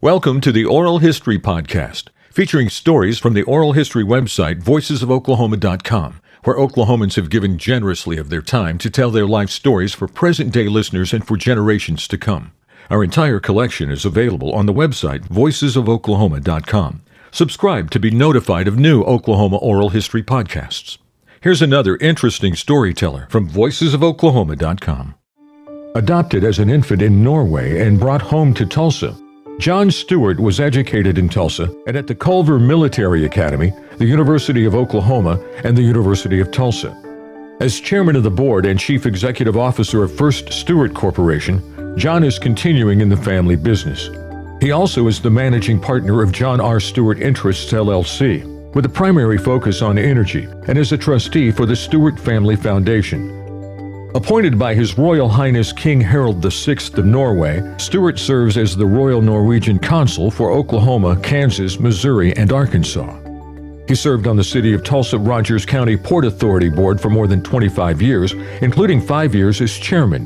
Welcome to the Oral History Podcast, featuring stories from the oral history website voicesofoklahoma.com, where Oklahomans have given generously of their time to tell their life stories for present-day listeners and for generations to come. Our entire collection is available on the website voicesofoklahoma.com. Subscribe to be notified of new Oklahoma oral history podcasts. Here's another interesting storyteller from voicesofoklahoma.com. Adopted as an infant in Norway and brought home to Tulsa, Jon Stuart was educated in Tulsa and at the Culver Military Academy, the University of Oklahoma, and the University of Tulsa. As chairman of the board and chief executive officer of First Stuart Corporation, Jon is continuing in the family business. He also is the managing partner of Jon R. Stuart Interests, LLC, with a primary focus on energy, and is a trustee for the Stuart Family Foundation. Appointed by His Royal Highness King Harold VI of Norway, Stuart serves as the Royal Norwegian Consul for Oklahoma, Kansas, Missouri, and Arkansas. He served on the City of Tulsa-Rogers County Port Authority Board for more than 25 years, including 5 years as chairman.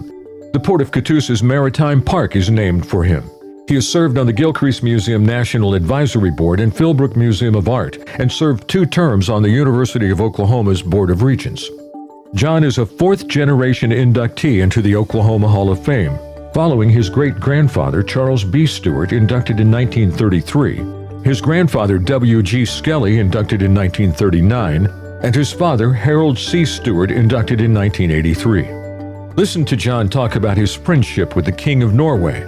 The Port of Catoosa's Maritime Park is named for him. He has served on the Gilcrease Museum National Advisory Board and Philbrook Museum of Art, and served 2 terms on the University of Oklahoma's Board of Regents. Jon is a 4th-generation inductee into the Oklahoma Hall of Fame, following his great-grandfather Charles B. Stuart, inducted in 1933, his grandfather W.G. Skelly, inducted in 1939, and his father Harold C. Stuart, inducted in 1983. Listen to Jon talk about his friendship with the King of Norway,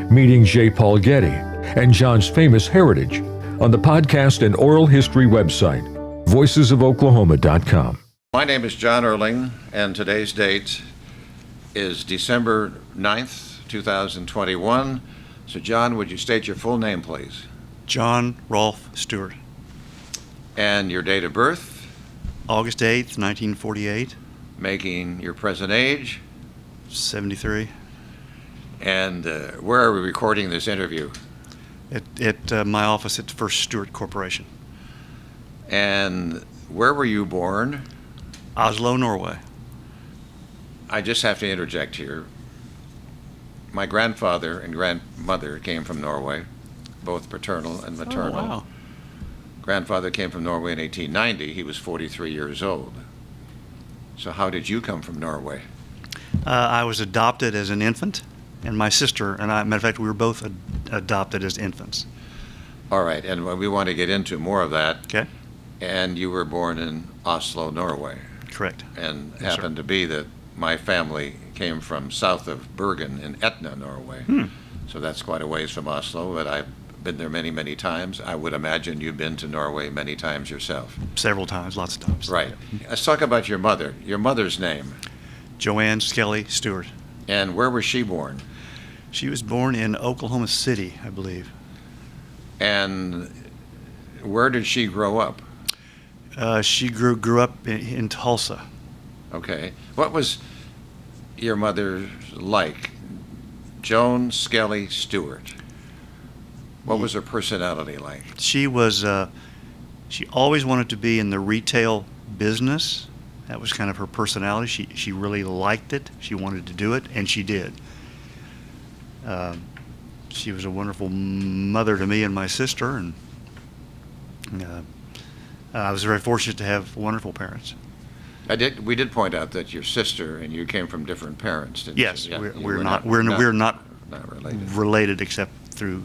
meeting J. Paul Getty, and Jon's famous heritage on the podcast and oral history website, voicesofoklahoma.com. My name is Jon Erling, and today's date is December 9th, 2021. So, Jon, would you state your full name, please? Jon Rolfe Stuart. And your date of birth? August 8th, 1948. Making your present age? 73. And where are we recording this interview? At my office at First Stuart Corporation. And where were you born? Oslo, Norway. I just have to interject here. My grandfather and grandmother came from Norway, both paternal and maternal. Oh, wow. Grandfather came from Norway in 1890. He was 43 years old. So how did you come from Norway? I was adopted as an infant, and my sister and I, matter of fact, we were both adopted as infants. All right, and we want to get into more of that. Okay. And you were born in Oslo, Norway. Correct. And Yes, happened to be that my family came from south of Bergen in Etna, Norway. So that's quite a ways from Oslo, but I've been there many, many times. I would imagine you've been to Norway many times yourself. Several times, lots of times. Right. Let's talk about your mother. Your mother's name. Joanne Skelly Stuart. And where was she born? She was born in Oklahoma City, I believe. And where did she grow up? She grew up in Tulsa. Okay. What was your mother like? Joan Skelly Stuart. What was her personality like? She was, she always wanted to be in the retail business. That was kind of her personality. She really liked it. She wanted to do it, and she did. She was a wonderful mother to me and my sister, and I was very fortunate to have wonderful parents. We did point out that your sister and you came from different parents, didn't Yes, you? Yeah, we're not related except through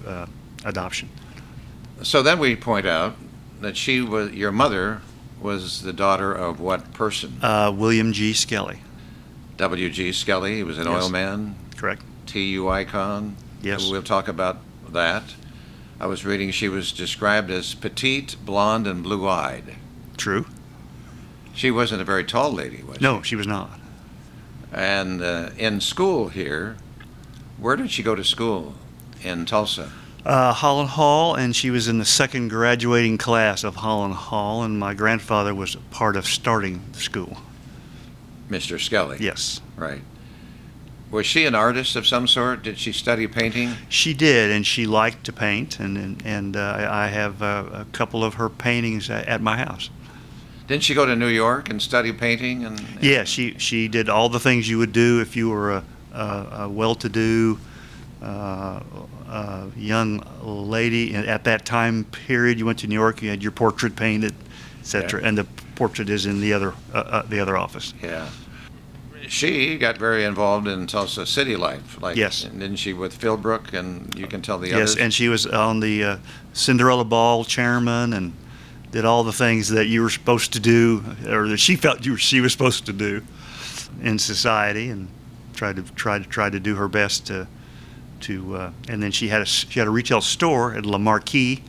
adoption. So then we point out that your mother was the daughter of what person? William G. Skelly. W.G. Skelly. He was an Yes. oil man. Correct. TU icon. Yes. We'll talk about that. I was reading she was described as petite, blonde, and blue-eyed. True. She wasn't a very tall lady, was she? No, she was not. And in school here, where did she go to school in Tulsa? Holland Hall, and she was in the 2nd graduating class of Holland Hall, and my grandfather was part of starting the school. Mr. Skelly? Yes. Right. Was she an artist of some sort? Did she study painting? She did, and she liked to paint, and I have a couple of her paintings at my house. Didn't she go to New York and study painting? Yeah, she did all the things you would do if you were a well-to-do young lady. And at that time period, you went to New York, you had your portrait painted, etc. Yeah. And the portrait is in the other office. Yeah. She got very involved in Tulsa city life. Like, Yes. Didn't she with Philbrook, and you can tell the Yes, others? and she was on the Cinderella Ball chairman and did all the things that you were supposed to do, or that she felt she was supposed to do in society, and tried to do her best to and then she had a retail store at La Marquis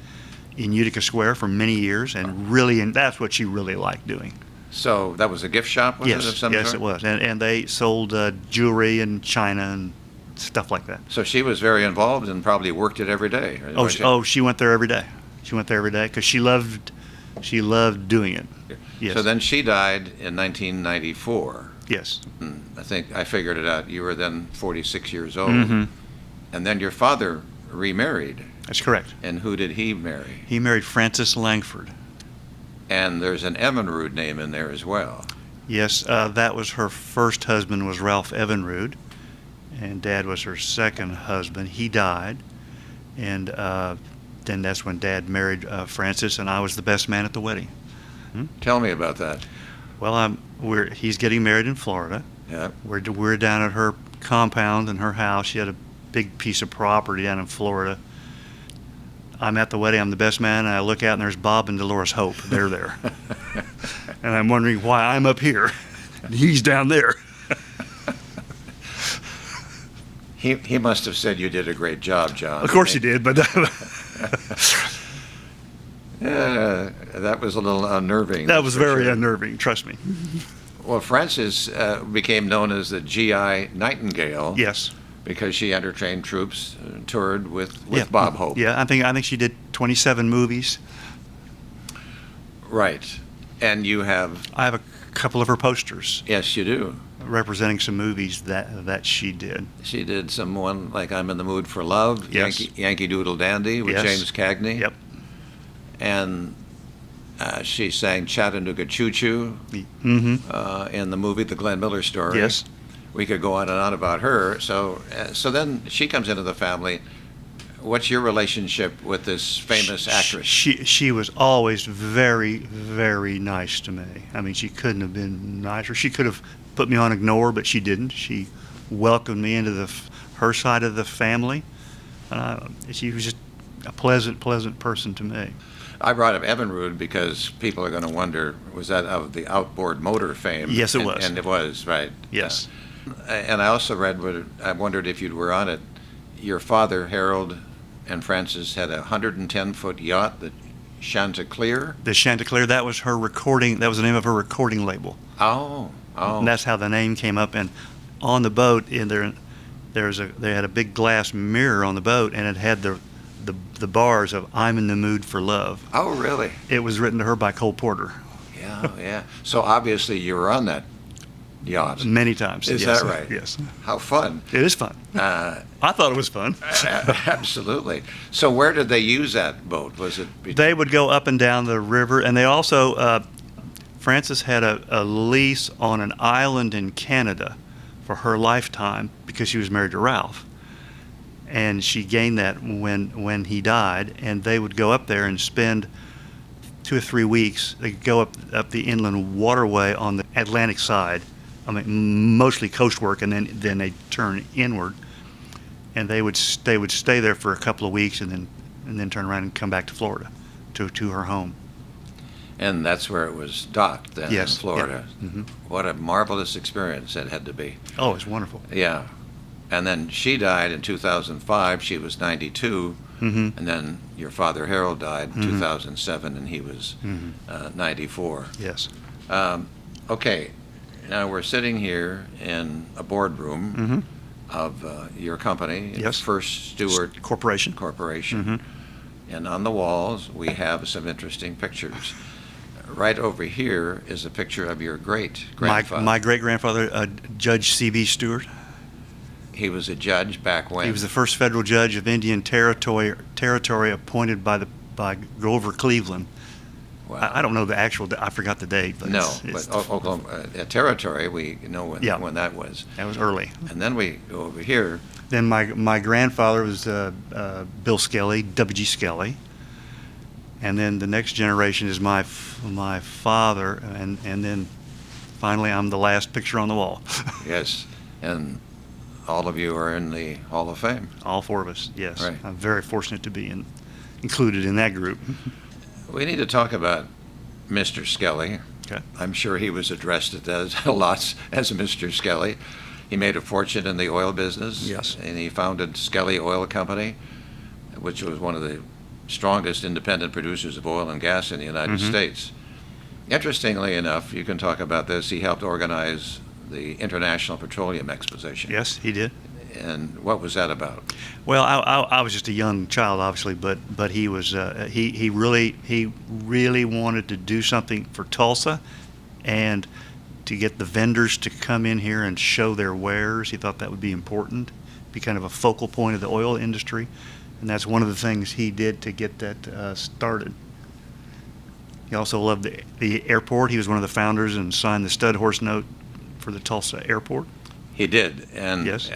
in Utica Square for many years, and that's what she really liked doing. So that was a gift shop, was it, of some Yes, sort? it was, and they sold jewelry and china and stuff like that. So she was very involved and probably worked it every day. She went there every day. She went there every day because she loved doing it. Yes. So then she died in 1994. Yes. I think I figured it out. You were then 46 years old. Mm-hmm. And then your father remarried. That's correct. And who did he marry? He married Frances Langford. And there's an Evinrude name in there as well. Yes, that was her first husband, was Ralph Evinrude, and Dad was her second husband. He died, and then that's when Dad married Frances, and I was the best man at the wedding. Tell me about that. Well, he's getting married in Florida. Yeah. We're down at her compound in her house. She had a big piece of property down in Florida. I'm at the wedding. I'm the best man, and I look out, and there's Bob and Dolores Hope. They're there. And I'm wondering why I'm up here, and he's down there. He must have said you did a great job, John. Of course he did, but that was a little unnerving. that was for very sure. unnerving, trust me. Well, Frances became known as the GI Nightingale. Yes. Because she entertained troops, toured with Yeah. Bob Hope. Yeah, I think she did 27 movies. Right. And you have, I have a couple of her posters yes, you do. representing some movies that she did. She did one like I'm in the Mood for Love, Yes. Yankee Doodle Dandy with Yes. James Cagney. Yep. And she sang Chattanooga Choo Choo Mm-hmm. in the movie The Glenn Miller Story. Yes. We could go on and on about her. So then she comes into the family. What's your relationship with this famous actress? She was always very, very nice to me. I mean, she couldn't have been nicer. She could have put me on ignore, but she didn't. She welcomed me into her side of the family. She was just a pleasant person to me. I brought up Evinrude because people are going to wonder, was that of the outboard motor fame? Yes, it was. And it was, right. Yes. And I also I wondered if you were on it. Your father, Harold, and Frances had a 110-foot yacht, the Chanticleer. The Chanticleer, that was her recording. That was the name of her recording label. Oh. And that's how the name came up. And on the boat, they had a big glass mirror on the boat, and it had the bars of "I'm in the mood for love." Oh, really? It was written to her by Cole Porter. Yeah. So obviously you were on that yacht. Many times. Is Yes. that right? Yes. How fun. It is fun. I thought it was fun. Absolutely. So where did they use that boat? Was it? They would go up and down the river, and they also, Frances had a lease on an island in Canada for her lifetime because she was married to Ralph. And she gained that when he died, and they would go up there and spend 2 or 3 weeks. They'd go up the inland waterway on the Atlantic side. I mean, mostly coast work, and then they'd turn inward. And they would stay there for a couple of weeks, and then turn around and come back to Florida, to her home. And that's where it was docked then, Yes. in Florida. Yeah. Mm-hmm. What a marvelous experience it had to be. Oh, it's wonderful. Yeah. And then she died in 2005. She was 92. Mm-hmm. And then your father, Harold, died in Mhm. 2007, and he was 94. Yes. Okay. Now we're sitting here in a boardroom Mm-hmm. of your company, Yes. First Stuart Corporation. Corporation. Mm-hmm. And on the walls, we have some interesting pictures. Right over here is a picture of your great-grandfather. My great-grandfather, Judge C.B. Stuart. He was a judge back when? He was the first federal judge of Indian territory appointed by Grover Cleveland. Wow. I don't know the actual. I forgot the date. But No, it's but Oklahoma territory, we know when Yeah. that was. that was early. And then we go over here. Then my grandfather was Bill Skelly, W.G. Skelly. And then the next generation is my father, and then finally I'm the last picture on the wall. Yes, and all of you are in the Hall of Fame. All four of us, yes. Right. I'm very fortunate to be included in that group. We need to talk about Mr. Skelly. Okay. I'm sure he was addressed a lot as Mr. Skelly. He made a fortune in the oil business. Yes. And he founded Skelly Oil Company, which was one of the strongest independent producers of oil and gas in the United States. Interestingly enough, you can talk about this, he helped organize the International Petroleum Exposition. Yes, he did. And what was that about? Well, I was just a young child, obviously, but he was he really wanted to do something for Tulsa, and to get the vendors to come in here and show their wares. He thought that would be important, be kind of a focal point of the oil industry, and that's one of the things he did to get that started. He also loved the airport. He was one of the founders and signed the stud horse note for the Tulsa airport. He did, and Yes.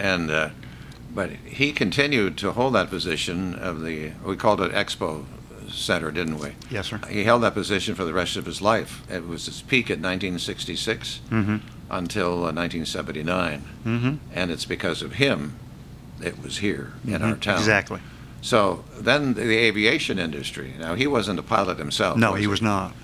but he continued to hold that position of we called it Expo Center, didn't we? Yes, sir. He held that position for the rest of his life. It was its peak at 1966 until 1979, and it's because of him it was here in our town. Exactly. So then the aviation industry. Now he wasn't a pilot himself. No, he was not.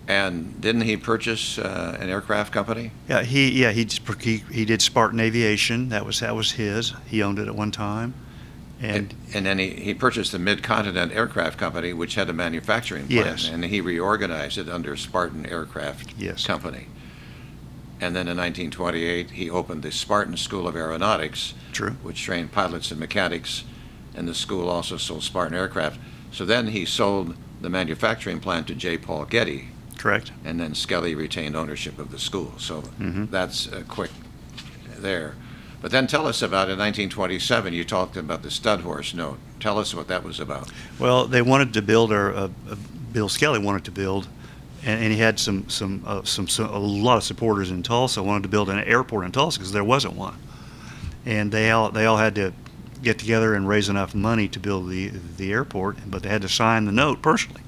And didn't he purchase an aircraft company? Yeah, he did Spartan Aviation. That was his. He owned it at one time, and then he purchased the Mid-Continent Aircraft Company, which had a manufacturing plant, Yes. and he reorganized it under Spartan Aircraft Yes. Company. And then in 1928, he opened the Spartan School of Aeronautics, True. which trained pilots and mechanics, and the school also sold Spartan aircraft. So then he sold the manufacturing plant to J. Paul Getty, correct. and then Skelly retained ownership of the school. So that's a quick there. But then tell us about, in 1927, you talked about the stud horse note. Tell us what that was about. Well, they wanted to build, Bill Skelly wanted to build, and he had a lot of supporters in Tulsa, wanted to build an airport in Tulsa because there wasn't one. And they all had to get together and raise enough money to build the airport, but they had to sign the note personally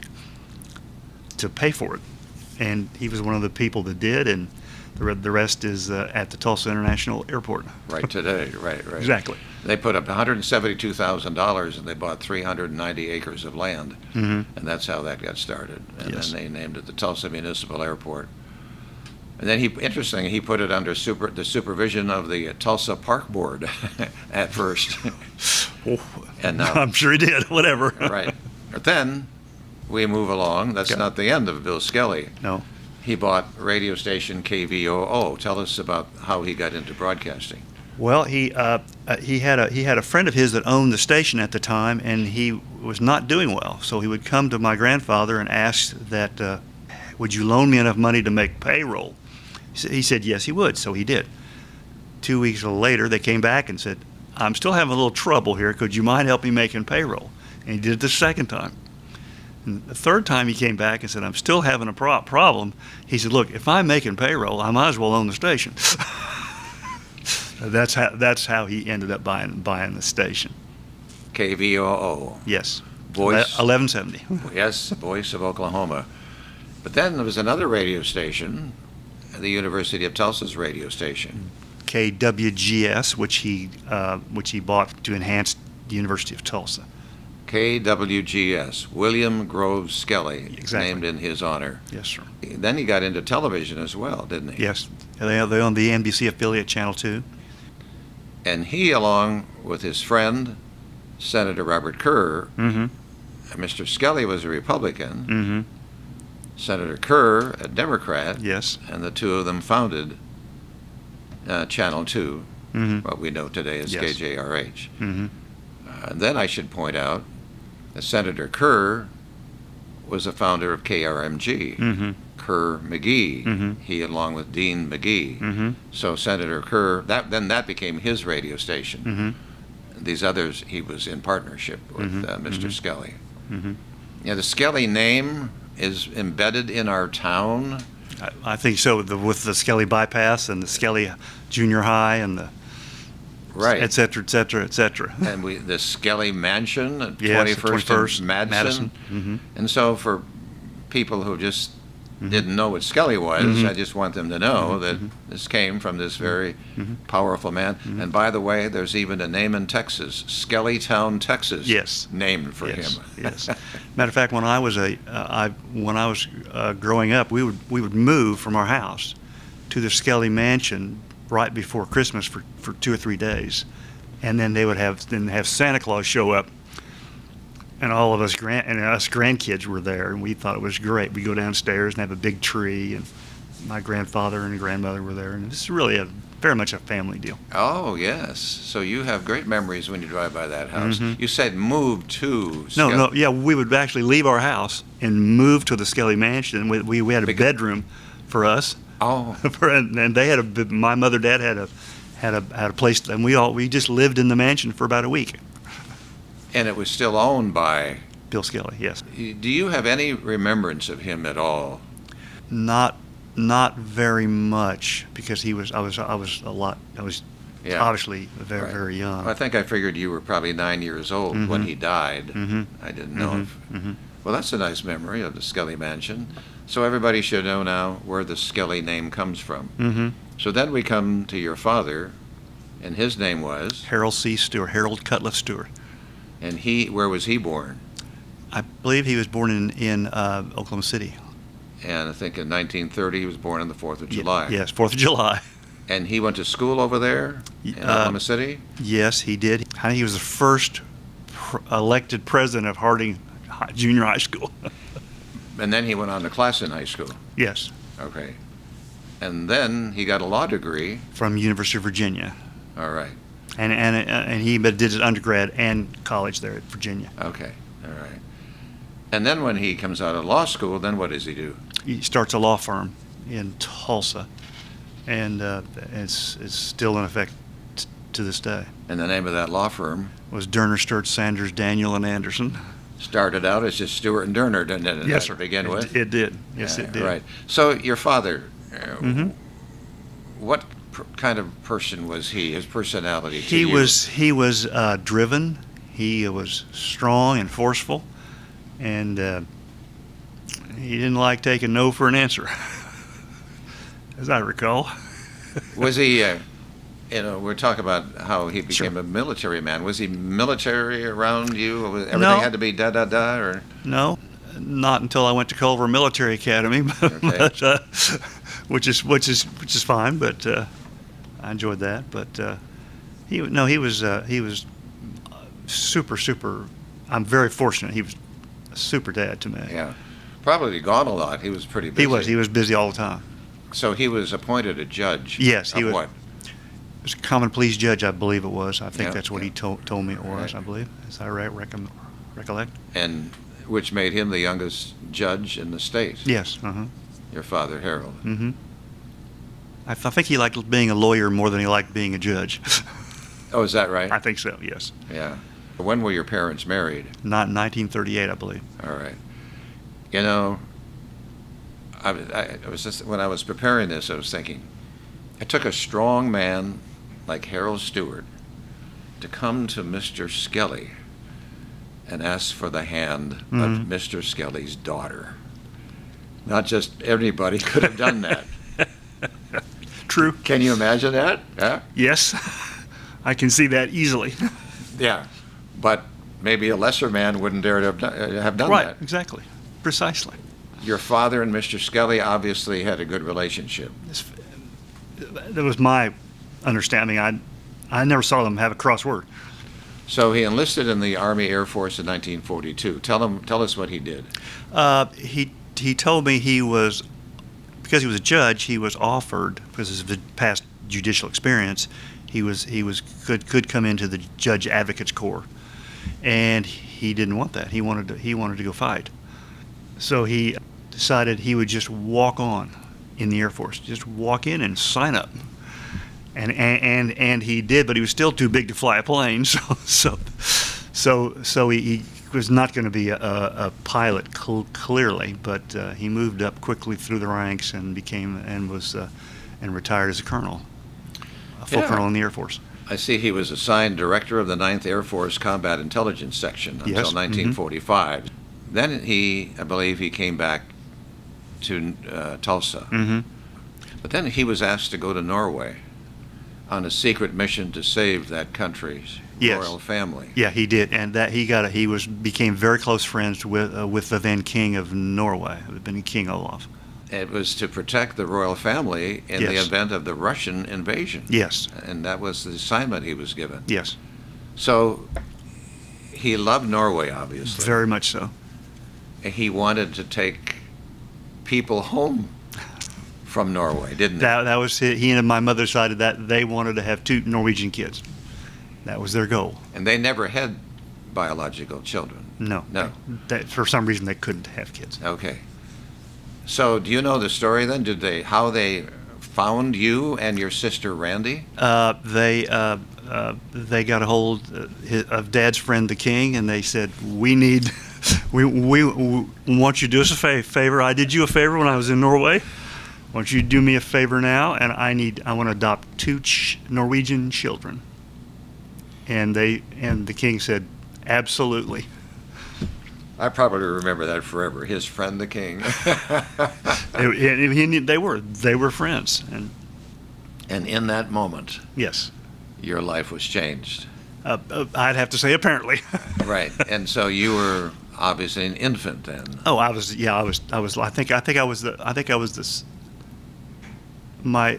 to pay for it. And he was one of the people that did, and the rest is at the Tulsa International Airport. Right today, right. Exactly. They put up $172,000 and they bought 390 acres of land, and that's how that got started. And Yes. then they named it the Tulsa Municipal Airport. And then he put it under the supervision of the Tulsa Park Board at first. And now, I'm sure he did, whatever. right. But then we move along. That's Yeah. not the end of Bill Skelly. No. He bought radio station KVOO. Tell us about how he got into broadcasting. Well, he had a friend of his that owned the station at the time, and he was not doing well. So he would come to my grandfather and ask that, would you loan me enough money to make payroll? He said yes, he would. So he did. 2 weeks later, they came back and said, I'm still having a little trouble here. Could you mind helping me making payroll? And he did it the second time. And the third time he came back and said, I'm still having a problem. He said, look, if I'm making payroll, I might as well own the station. That's how he ended up buying the station. KVOO. Yes. Voice. 1170. Yes, Voice of Oklahoma. But then there was another radio station, the University of Tulsa's radio station. KWGS, which he bought to enhance the University of Tulsa. KWGS, William Grove Skelly, Exactly. named in his honor. Yes, sir. Then he got into television as well, didn't he? Yes. They own the NBC affiliate, Channel 2. And he, along with his friend, Senator Robert Kerr, Mr. Skelly was a Republican, Senator Kerr, a Democrat, Yes. and the two of them founded Channel 2, what we know today as Yes. KJRH. And then I should point out that Senator Kerr was a founder of KRMG, Kerr McGee, he along with Dean McGee. So Senator Kerr, that became his radio station. These others, he was in partnership with Mr. Skelly. The Skelly name is embedded in our town. I think so, with the Skelly bypass and the Skelly Junior High and the Right. et cetera, et cetera, et cetera. And the Skelly Mansion at Yes, 21st and Madison. Madison. Mm-hmm. And so for people who just didn't know what Skelly was, I just want them to know that this came from this very powerful man. And by the way, there's even a name in Texas, Skellytown, Texas, Yes. named for Yes, him. yes. Matter of fact, when I was growing up, we would move from our house to the Skelly Mansion right before Christmas for 2 or 3 days, and then they would have Santa Claus show up, and all of us grandkids were there, and we thought it was great. We go downstairs and have a big tree, and my grandfather and grandmother were there, and this is really very much a family deal. Oh, yes. So you have great memories when you drive by that house. You said move to No, yeah, we would actually leave our house and move to the Skelly Mansion. We had a bedroom for us. Oh, And they had my mother, dad had a place, and we just lived in the mansion for about a week. and it was still owned by... Bill Skelly, yes. Do you have any remembrance of him at all? Not very much, because I was Yeah. obviously very Right. very young. I think I figured you were probably 9 years old when he died. I didn't know if... Well, that's a nice memory of the Skelly Mansion. So everybody should know now where the Skelly name comes from. So then we come to your father, and his name was... Harold C. Stuart, Harold Cutliff Stuart. And where was he born? I believe he was born in Oklahoma City. And I think in 1930 he was born on the 4th of July. Yes, 4th of July. And he went to school over there in Oklahoma City? Yes, he did. I think he was the first elected president of Harding Junior High School. And then he went on to Classen High School. Yes, Okay. And then he got a law degree. from University of Virginia, All right. and he did his undergrad and college there at Virginia. Okay. All right. And then when he comes out of law school, then what does he do? He starts a law firm in Tulsa, and it's still in effect to this day. And the name of that law firm It was Durner, Sturt, Sanders, Daniel, and Anderson. started out as just Stuart and Durner, didn't it? To begin with? It did. Yes, it did. Right. So your father, what kind of person was he? His personality to you? He was driven. He was strong and forceful, and he didn't like taking no for an answer, as I recall. Was he? We're talking about how he became a military man. Was he military around you? Everything No. had to be da-da-da, or? No, not until I went to Culver Military Academy, Okay. which is fine. But I enjoyed that. But he was super. I'm very fortunate. He was a super dad to me. Yeah. Probably gone a lot. He was pretty busy. He was busy all the time. So he was appointed a judge. Yes, he of was. What? He was a common pleas judge, I believe it was. I think Yeah, that's what he yeah. told me it was. Right. I believe, as I recollect. And which made him the youngest judge in the state. Yes. Your father, Harold. I think he liked being a lawyer more than he liked being a judge. Oh, is that right? I think so. Yes. Yeah. When were your parents married? Not in 1938, I believe. All right. You know, I was just, when I was preparing this, I was thinking, it took a strong man like Harold Stuart to come to Mr. Skelly and ask for the hand of Mr. Skelly's daughter. Not just anybody could have done that. True. Can you imagine that? Yeah? Yes. I can see that easily. Yeah. But maybe a lesser man wouldn't dare to have done Right. that. Exactly. Precisely. Your father and Mr. Skelly obviously had a good relationship. That was my understanding. I never saw them have a crossword. So he enlisted in the Army Air Force in 1942. Tell us what he did. He told me he was, because he was a judge, he was offered, because of his past judicial experience, he could come into the Judge Advocates Corps, and he didn't want that. He wanted to go fight. So he decided he would just walk on in the Air Force, just walk in and sign up. And he did, but he was still too big to fly a plane. So he was not going to be a pilot clearly, but he moved up quickly through the ranks and retired as a colonel, a full colonel in the Air Force. I see he was assigned director of the 9th Air Force Combat Intelligence Section until Yes. 1945. Then I believe he came back to Tulsa. But then he was asked to go to Norway on a secret mission to save that country's Yes. royal family. Yeah, he did, and that he became very close friends with the then King of Norway, who had been King Olaf. It was to protect the royal family in the Yes. event of the Russian invasion. Yes, And that was the assignment he was given. yes, So he loved Norway, obviously. very much so. He wanted to take people home from Norway, didn't he? That was he and my mother decided that they wanted to have 2 Norwegian kids. That was their goal. And they never had biological children. No, for some reason they couldn't have kids. Okay. So do you know the story then? How they found you and your sister Randy? They got a hold of Dad's friend, the King, and they said, we want you to do us a favor. I did you a favor when I was in Norway. I want you to do me a favor now, and I want to adopt 2 Norwegian children. And the King said, absolutely. I probably remember that forever. His friend, the King. They were friends, and And in that moment, yes, your life was changed. I'd have to say apparently. Right. And so you were obviously an infant then. Oh, I was. Yeah, I was. I think I was this. My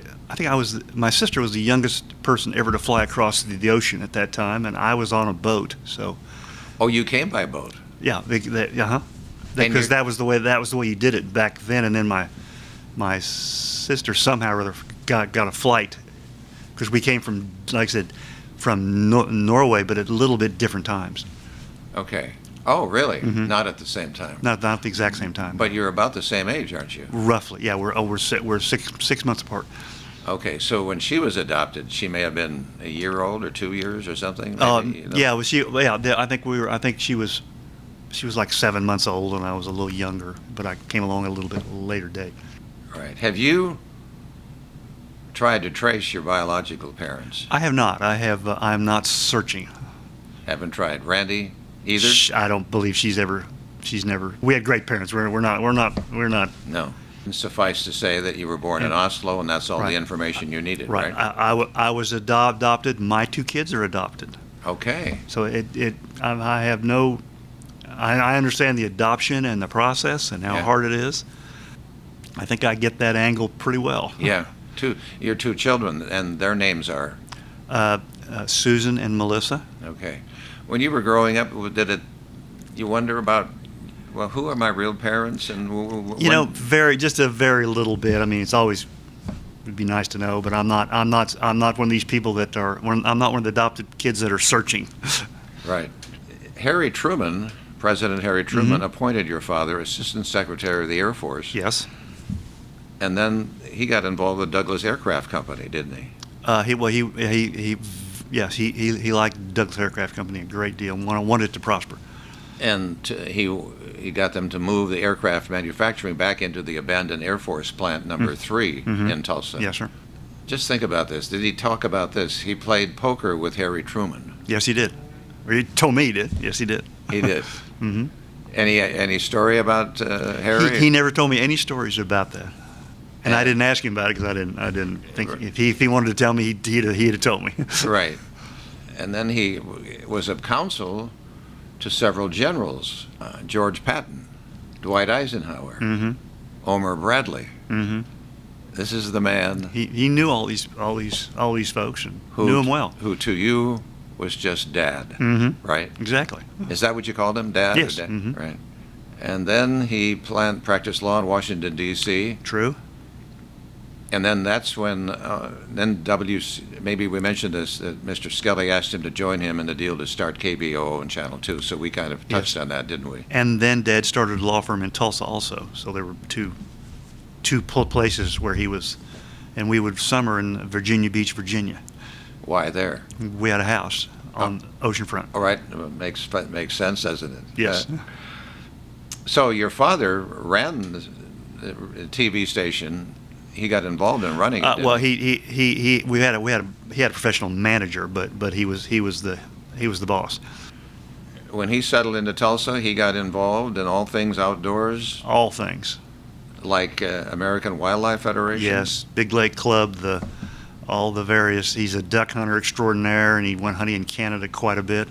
sister was the youngest person ever to fly across the ocean at that time, and I was on a boat. So, Oh, you came by boat. yeah, And because you're- that was the way you did it back then. And then my sister somehow or other got a flight because we came from, like I said, from Norway, but at a little bit different times. Okay. Oh, really? Not at the same time. Not the exact same time, But you're about the same age, aren't you? roughly. Yeah, we're 6 months apart. Okay, so when she was adopted, she may have been a year old or 2 years or something. Maybe, you know? Yeah, was she? Yeah, I think she was like 7 months old, and I was a little younger. But I came along a little bit later date. Right. Have you tried to trace your biological parents? I have not. I'm not searching. Haven't tried. Randy, either? I don't believe she's never. We had great parents. We're not. No. And suffice to say that you were born in Oslo, and that's all Right. the information you needed, Right. right? I was adopted. My 2 kids are adopted. Okay. So I have no. I understand the adoption and the process and how Yeah. hard it is. I think I get that angle pretty well. Yeah. Your 2 children, and their names are? Susan and Melissa. Okay. When you were growing up, you wonder about, well, who are my real parents? And Just a very little bit. I mean, it'd be nice to know, but I'm not one of these people that are. I'm not one of the adopted kids that are searching. Right. President Harry Truman appointed your father Assistant Secretary of the Air Force. Yes. And then he got involved with Douglas Aircraft Company, didn't he? He liked Douglas Aircraft Company a great deal and wanted it to prosper. And he got them to move the aircraft manufacturing back into the abandoned Air Force Plant number 3 in Tulsa. Yes, sir. Just think about this. Did he talk about this? He played poker with Harry Truman. Yes, he did. Or he told me he did. Yes, he did. He did. Any story about Harry? He never told me any stories about that. And I didn't ask him about it because I didn't think if he wanted to tell me, he'd have told me. Right. And then he was of counsel to several generals, George Patton, Dwight Eisenhower, Omer Bradley. This is the man He knew all these folks and knew them well. who to you was just Dad, right? Exactly. Is that what you called him, Dad? Yes. Or Dad? Right. And then he practiced law in Washington, D.C., True. and then that's when, maybe we mentioned this, that Mr. Skelly asked him to join him in the deal to start KBOO and Channel 2, so we kind of touched on that, didn't we? And then Dad started a law firm in Tulsa also. So there were two places where he was, and we would summer in Virginia Beach, Virginia. Why there? We had a house on oceanfront. All right, makes sense, doesn't it? Yes. So your father ran the TV station he got involved in running it. Well, didn't he had a professional manager, but he was the boss. When he settled into Tulsa, he got involved in all things outdoors, All things. like American Wildlife Federation. Yes, Big Lake Club, all the various. He's a duck hunter extraordinaire, and he went hunting in Canada quite a bit.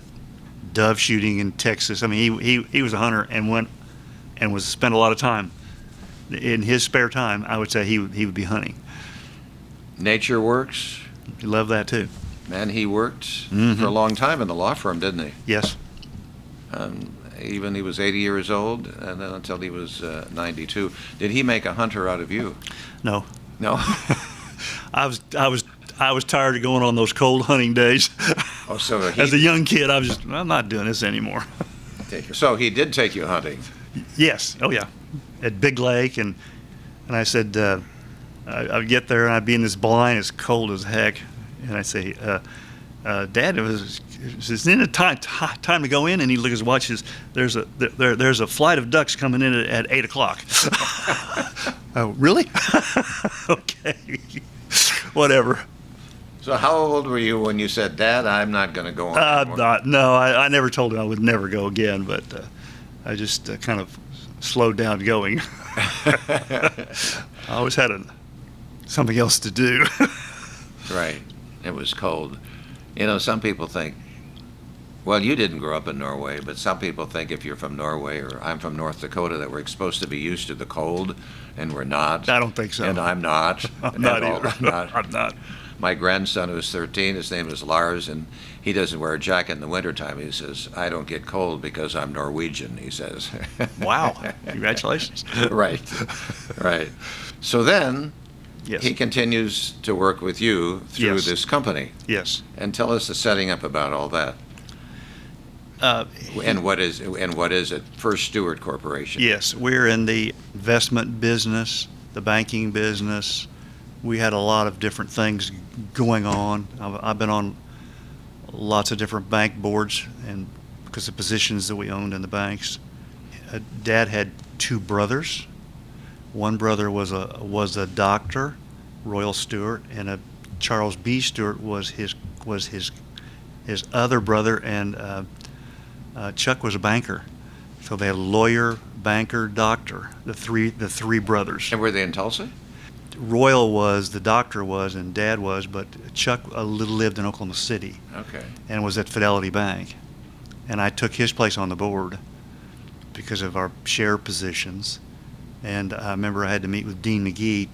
Dove shooting in Texas. I mean, he was a hunter and spent a lot of time in his spare time. I would say he would be hunting. Nature Works. He loved that too. Man, he worked for a long time in the law firm, didn't he? Yes. Even he was 80 years old, and then until he was 92. Did he make a hunter out of you? No. No. I was tired of going on those cold hunting days. Oh, so As a young kid, I'm not doing this anymore. So he did take you hunting. Yes. Oh yeah. At Big Lake, and I said I'd get there and I'd be in this blind, it's cold as heck, and I'd say, Dad, isn't it time to go in? And he'd look at his watch. There's a flight of ducks coming in at 8 o'clock. Oh, really? Okay. Whatever. So how old were you when you said, Dad, I'm not going to go on anymore? No, I never told him I would never go again, but I just kind of slowed down going. I always had something else to do. Right. It was cold. You know, some people think, well, you didn't grow up in Norway, but some people think if you're from Norway or I'm from North Dakota that we're supposed to be used to the cold, and we're not. I don't think so. And I'm not. I'm not either. I'm not. My grandson, who's 13, his name is Lars, and he doesn't wear a jacket in the wintertime. He says, I don't get cold because I'm Norwegian, he says. Wow. Congratulations. Right. Right. So then Yes. he continues to work with you through Yes. this company. Yes. And tell us the setting up about all that. And what is it? First Stuart Corporation. Yes, we're in the investment business, the banking business. We had a lot of different things going on. I've been on lots of different bank boards, and because of positions that we owned in the banks. Dad had two brothers. One brother was a doctor, Royal Stuart, and Charles B. Stuart was his other brother, and Chuck was a banker. So they had a lawyer, banker, doctor, the three brothers. And were they in Tulsa? Royal was, the doctor was, and Dad was, but Chuck lived in Oklahoma City. Okay. And was at Fidelity Bank. And I took his place on the board because of our share positions. And I remember I had to meet with Dean McGee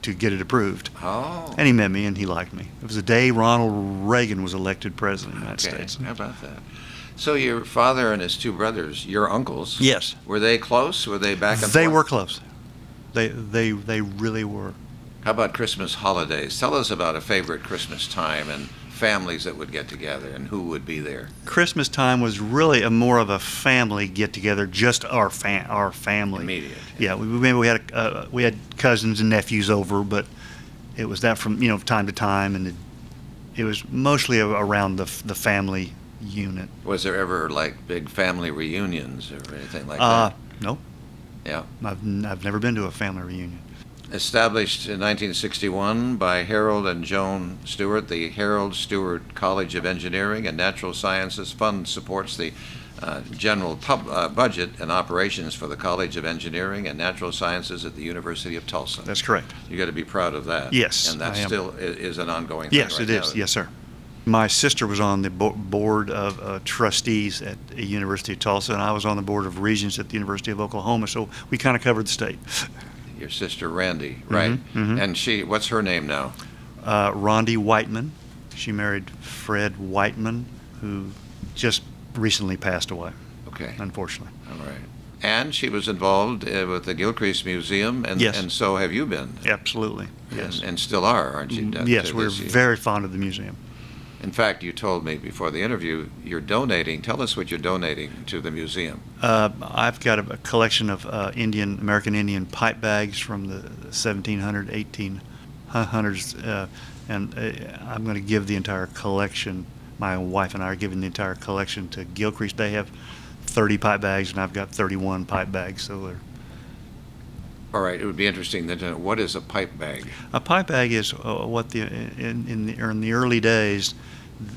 to get it approved. Oh. And he met me and he liked me. It was the day Ronald Reagan was elected president of the United States. How about that? So your father and his two brothers, your uncles. Yes. Were they close? Were they back and forth? They were close. They really were. How about Christmas holidays? Tell us about a favorite Christmas time and families that would get together and who would be there. Christmas time was really more of a family get together, just our family. Immediate. Yeah, we had cousins and nephews over, but it was that from time to time, and it was mostly around the family unit. Was there ever like big family reunions or anything like that? No. Yeah. I've never been to a family reunion. Established in 1961 by Harold and Joanne Stuart, the Harold Stuart College of Engineering and Natural Sciences Fund supports the general budget and operations for the College of Engineering and Natural Sciences at the University of Tulsa. That's correct. You got to be proud of that. Yes, and that I am. still is an ongoing thing. Yes, right it is. now. Yes, sir. My sister was on the board of trustees at the University of Tulsa, and I was on the board of regents at the University of Oklahoma, so we kind of covered the state. Your sister Randy, right? mhm. And what's her name now? Rondi Whiteman. She married Fred Whiteman, who just recently passed away, Okay. unfortunately. All right. And she was involved with the Gilcrease Museum, and Yes. and so have you been. Absolutely, yes. And still are, aren't you? Yes, to we're this- very fond of the museum. In fact, you told me before the interview you're donating. Tell us what you're donating to the museum. I've got a collection of American Indian pipe bags from the 1700s, 1800s, and I'm going to give the entire collection. My wife and I are giving the entire collection to Gilcrease. They have 30 pipe bags, and I've got 31 pipe bags, so All right, it would be interesting then to know, what is a pipe bag? A pipe bag is what in the early days,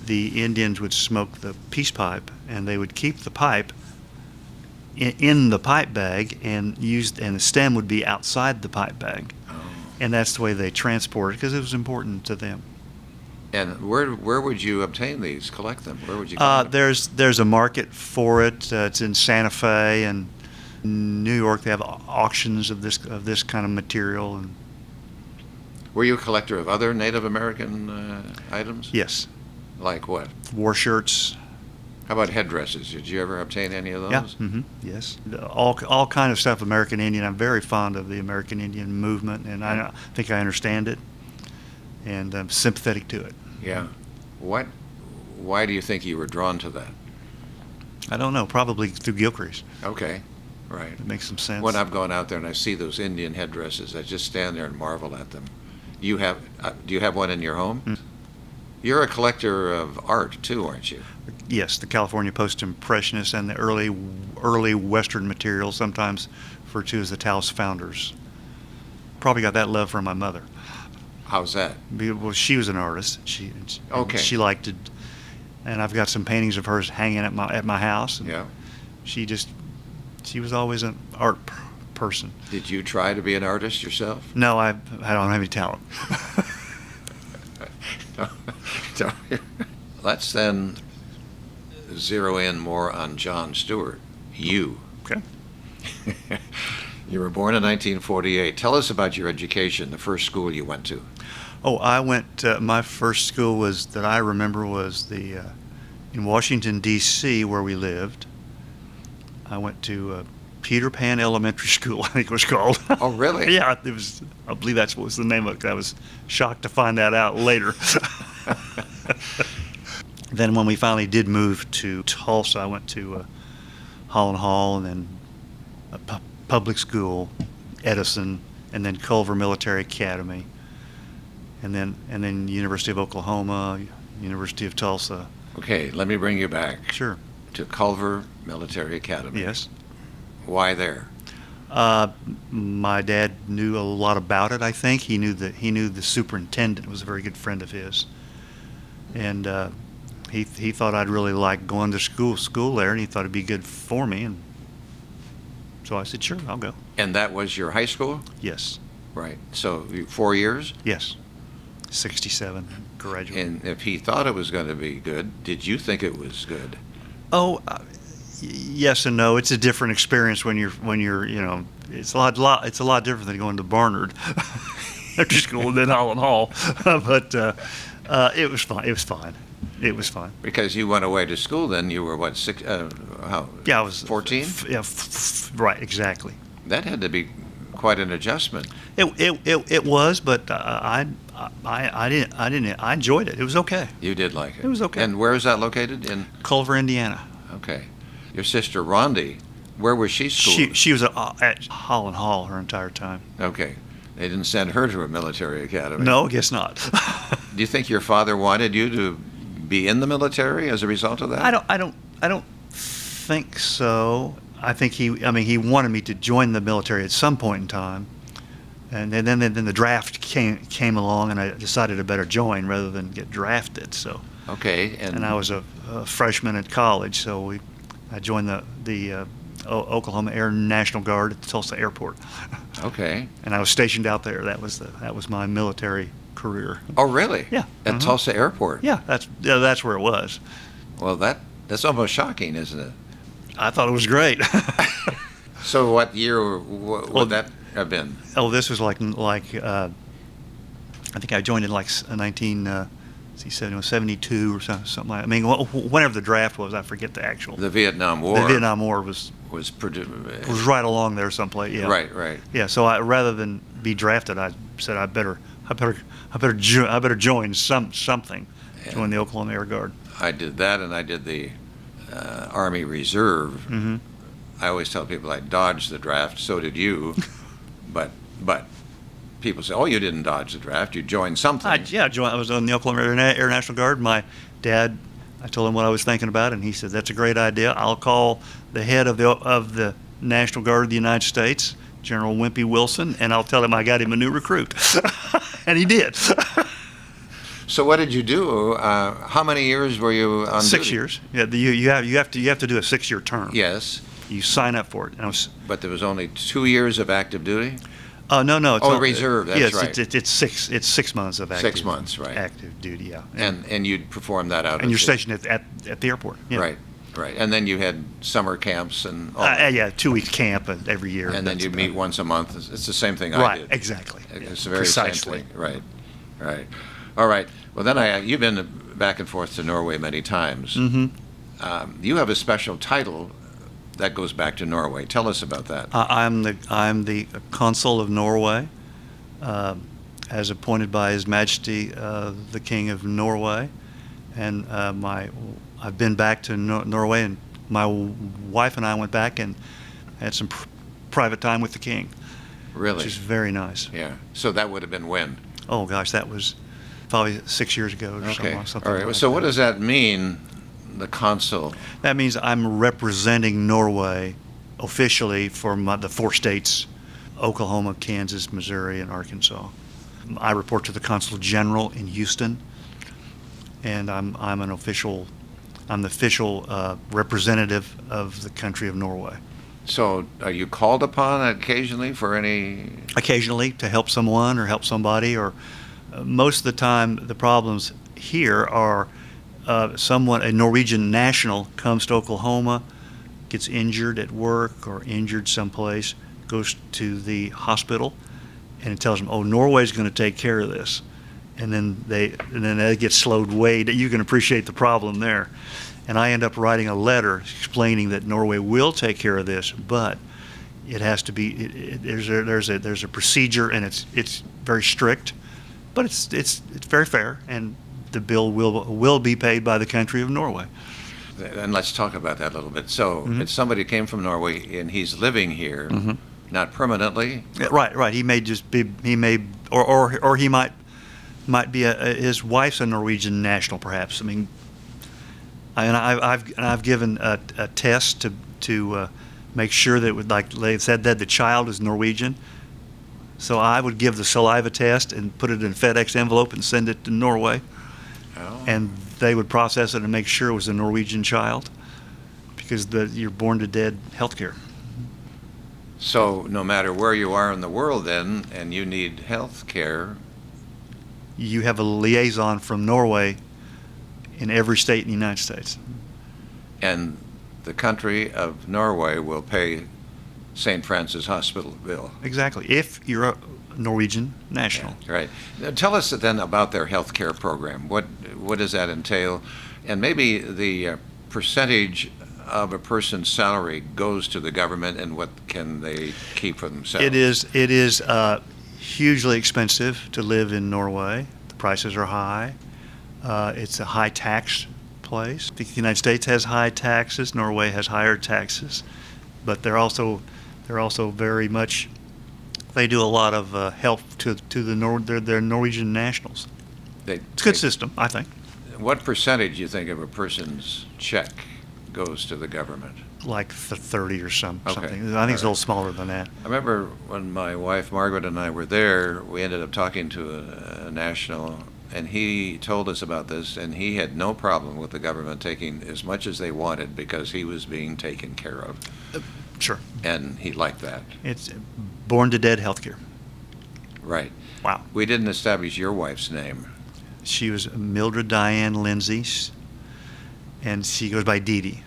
the Indians would smoke the peace pipe, and they would keep the pipe in the pipe bag and the stem would be outside the pipe bag, and that's the way they transport it because it was important to them. And where would you obtain these? Collect them? Where would you? Collect them? There's a market for it. It's in Santa Fe and New York. They have auctions of this kind of material. And were you a collector of other Native American items? yes, Like what? war shirts. How about headdresses? Did you ever obtain any of those? Yeah. Yes. All kind of stuff. American Indian. I'm very fond of the American Indian movement, and I think I understand it, and I'm sympathetic to it. Yeah. Why do you think you were drawn to that? I don't know. Probably through Gilcrease. Okay. Right. It makes some sense. When I've gone out there and I see those Indian headdresses, I just stand there and marvel at them. Do you have one in your home? Mm. You're a collector of art too, aren't you? Yes, the California Post-Impressionists and the early Western material, sometimes referred to as the Taos Founders. Probably got that love from my mother. How's that? Well, she was an artist. Okay. She liked it, and I've got some paintings of hers hanging at my house. And Yeah. She was always an art person. Did you try to be an artist yourself? No, I don't have any talent. Let's then zero in more on Jon Stuart. You. Okay. You were born in 1948. Tell us about your education, the first school you went to. Oh, I went. My first school that I remember was in Washington D.C. where we lived. I went to Peter Pan Elementary School, I think it was called. Oh, really? Yeah, it was. I believe that's what was the name of it. I was shocked to find that out later. Then when we finally did move to Tulsa, I went to Holland Hall, and then a public school, Edison, and then Culver Military Academy, and then University of Oklahoma, University of Tulsa. Okay, let me bring you back Sure. to Culver Military Academy. Yes. Why there? My dad knew a lot about it. I think he knew the superintendent was a very good friend of his, and he thought I'd really like going to school there, and he thought it'd be good for me, and so I said, sure, I'll go. And that was your high school? Yes. Right. So 4 years? Yes. 67 graduate. And if he thought it was going to be good, did you think it was good? Oh, yes and no. It's a different experience when you're it's a lot different than going to Barnard after school than Holland Hall. But it was fine. It was fine. It was fine. Because you went away to school then, you were what, how? Yeah, I was 14? Yeah, right, exactly. That had to be quite an adjustment. It was, but I enjoyed it. It was okay. You did like it. It was okay. And where is that located? In Culver, Indiana. Okay. Your sister Rondi, where was she schooled? She was at Holland Hall her entire time. Okay. They didn't send her to a military academy. No, I guess not. Do you think your father wanted you to be in the military as a result of that? I don't think so. I think he wanted me to join the military at some point in time, and then the draft came along, and I decided I better join rather than get drafted. So. Okay. And I was a freshman at college, so I joined the Oklahoma Air National Guard at the Tulsa Airport. Okay. And I was stationed out there. That was my military career. Oh, really? Yeah. At Tulsa Airport? Yeah, that's where it was. Well, that's almost shocking, isn't it? I thought it was great. So what year would that have been? Oh, this was like I think I joined in like 72 or something like that. I mean, whenever the draft was, I forget the actual. The Vietnam War. The Vietnam War was was right along there someplace. Yeah. Right. Yeah. So rather than be drafted, I said I better join something. Yeah. Join the Oklahoma Air Guard. I did that, and I did the Army Reserve. Mm-hmm. I always tell people I dodged the draft. So did you, but people say, "Oh, you didn't dodge the draft. You joined something." I was on the Oklahoma Air National Guard. My dad, I told him what I was thinking about, and he said, "That's a great idea. I'll call the head of the National Guard of the United States, General Wimpy Wilson, and I'll tell him I got him a new recruit. And he did. So what did you do? How many years were you on 6 duty? years. Yeah, you have to do a 6-year term. Yes, You sign up for it. And but there was only 2 years of active duty? no. It's reserve, that's yes, right. It's 6 months of active. 6 months, right. Active duty, yeah. And you'd perform that out. And you're stationed at the airport. Yeah. Right. And then you had summer camps and all. Yeah, 2-week camp every year. And then you meet once a month. It's the same thing I Right, did. exactly. It's the very Precisely. same thing. Right. All right. Well, then you've been back and forth to Norway many times. Mm-hmm. You have a special title that goes back to Norway. Tell us about that. I'm the consul of Norway, as appointed by His Majesty the King of Norway, and I've been back to Norway, and my wife and I went back and had some private time with the King. Really? Which is very nice. Yeah. So that would have been when? Oh gosh, that was probably 6 years ago or Okay. something. All right. Like So that. what does that mean, the consul? That means I'm representing Norway officially for the 4 states: Oklahoma, Kansas, Missouri, and Arkansas. I report to the Consul General in Houston, and I'm the official representative of the country of Norway. So are you called upon occasionally for any? Occasionally to help someone or help somebody, or most of the time the problems here are a Norwegian national comes to Oklahoma, gets injured at work or injured someplace, goes to the hospital, and it tells them, "Oh, Norway's going to take care of this," and then they get slowed way. You can appreciate the problem there, and I end up writing a letter explaining that Norway will take care of this, but it has to be. There's a procedure, and it's very strict, but it's very fair, and the bill will be paid by the country of Norway. And let's talk about that a little bit. So it's somebody who came from Norway and he's living here, not permanently. Right. He may just be. He may, or he might be his wife's a Norwegian national, perhaps. I mean, I've given a test to make sure that, like they said, that the child is Norwegian. So I would give the saliva test and put it in a FedEx envelope and send it to Norway. Oh. And they would process it and make sure it was a Norwegian child, because you're born to dead health care. So no matter where you are in the world then, and you need health care, You have a liaison from Norway in every state in the United States. and the country of Norway will pay St. Francis Hospital bill. Exactly, if you're a Norwegian national. Right. Now, tell us then about their health care program. What does that entail? And maybe the percentage of a person's salary goes to the government, and what can they keep for themselves? It is hugely expensive to live in Norway. The prices are high. It's a high tax place. I think the United States has high taxes. Norway has higher taxes, but they're also very much. They do a lot of help to their Norwegian nationals. It's a good system, I think. What percentage do you think of a person's check goes to the government? Like 30 or something. Okay. I think it's a little smaller than that. I remember when my wife Margaret and I were there, we ended up talking to a national, and he told us about this, and he had no problem with the government taking as much as they wanted because he was being taken care of. Sure. And he liked that. It's born to dead healthcare. Right. Wow. We didn't establish your wife's name. She was Mildred Diane Lindsay, and she goes by Dee Dee.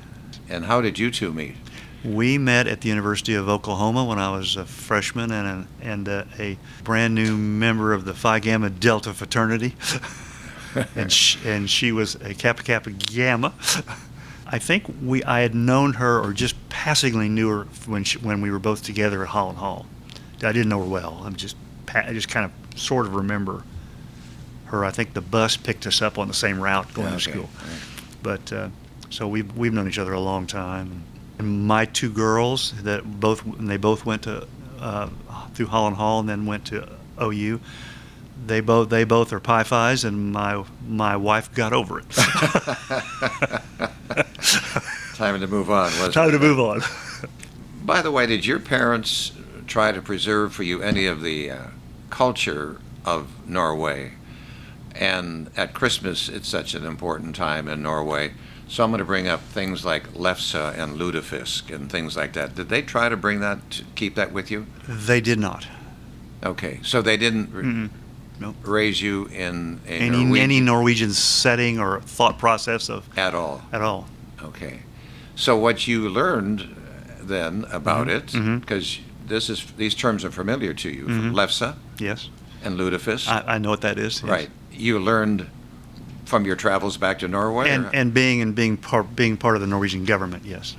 And how did you two meet? We met at the University of Oklahoma when I was a freshman and a brand new member of the Phi Gamma Delta fraternity, and she was a Kappa Kappa Gamma. I think I had known her, or just passingly knew her, when we were both together at Holland Hall. I didn't know her well. I just kind of sort of remember her. I think the bus picked us up on the same route going to school. But so we've known each other a long time. And my 2 girls they both went to through Holland Hall and then went to OU. They both are Pi Phis, and my wife got over it. Time to move on, wasn't it? Time to move on. By the way, did your parents try to preserve for you any of the culture of Norway. And at Christmas, it's such an important time in Norway. So I'm going to bring up things like lefse and lutefisk and things like that. Did they try to bring that, to keep that with you? They did not. Okay, so they didn't Nope. raise you in a Any Norwegian setting or thought process of at all. at all. Okay, so what you learned then about it, Mhm. because these terms are familiar to you, lefse Yes, and lutefisk, I know what that is. Yes. right? You learned from your travels back to Norway, or- And being part of the Norwegian government, yes,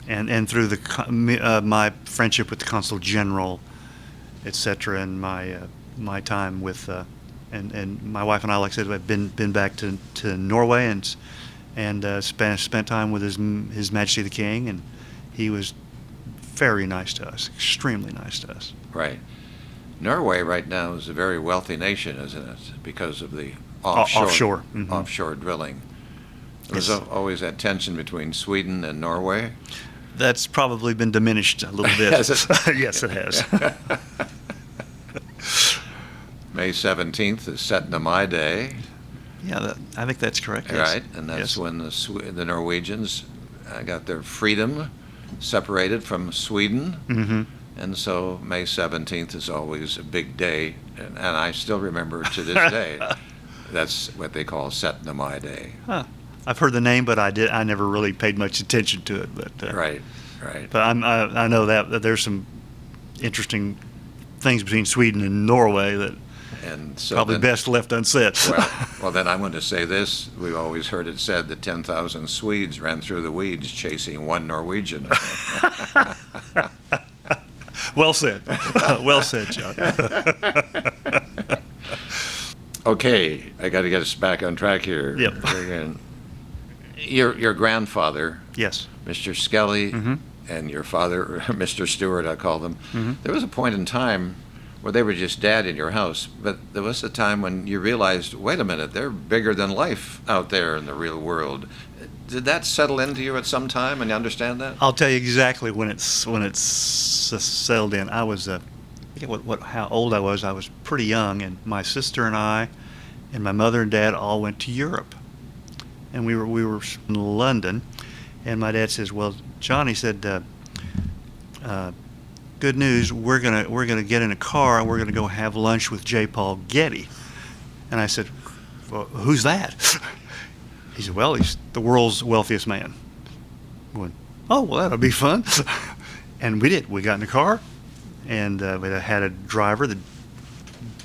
and through my friendship with the consul general, etc., and my time with and my wife and I, like I said, have been back to Norway and spent time with His Majesty the King, and he was very nice to us, extremely nice to us. right? Norway right now is a very wealthy nation, isn't it? Because of the Offshore. Mhm. offshore drilling. There's Yes. always that tension between Sweden and Norway. That's probably been diminished a little bit. Has it? Yes, it has. May 17th is Setnamai Day, Yeah, I think that's correct. Yes. right? And that's Yes. when the Norwegians got their freedom, separated from Sweden. Mm-hmm. And so May 17th is always a big day. And I still remember to this day, that's what they call Setnamai Day. Huh. I've heard the name, but I never really paid much attention to it. But Right. But I know that there's some interesting things between Sweden and Norway that And so probably then- best left unsaid. Well, then I'm going to say this. We've always heard it said that 10,000 Swedes ran through the weeds chasing one Norwegian. Well said. Well said, John. Okay, I got to get us back on track here. Yep. Again. Your grandfather, Yes. Mr. Skelly, Mm-hmm. and your father, Mr. Stuart, I call them. Mhm. There was a point in time where they were just dad in your house, but there was a time when you realized, wait a minute, they're bigger than life out there in the real world. Did that settle into you at some time, and you understand that? I'll tell you exactly when it's settled in. I was I forget how old I was. I was pretty young, and my sister and I, and my mother and dad all went to Europe, and we were in London, and my dad says, "Well, John," he said, "Good news. We're gonna get in a car and we're gonna go have lunch with J. Paul Getty." And I said, "Well, who's that?" He said, "Well, he's the world's wealthiest man." I went, "Oh, well, that'll be fun." And we did. We got in the car, and we had a driver that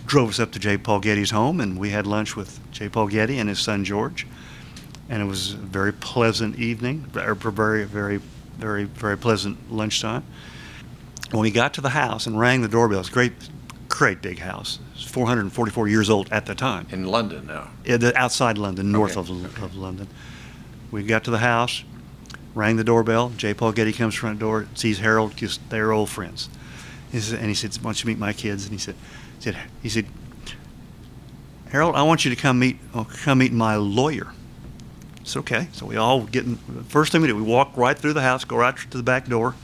drove us up to J. Paul Getty's home, and we had lunch with J. Paul Getty and his son George. And it was a very pleasant evening, very, very, very, very pleasant lunchtime. When we got to the house and rang the doorbell, it's a great big house. It's 444 years old at the time. In London now. Outside London, north Okay. of London. We got to the house, rang the doorbell. J. Paul Getty comes front door, sees Harold, because they're old friends. He said, "Why don't you meet my kids?" And he said, "Harold, I want you to come meet my lawyer." I said, "Okay." So we all first thing we did, we walk right through the house, go right to the back door,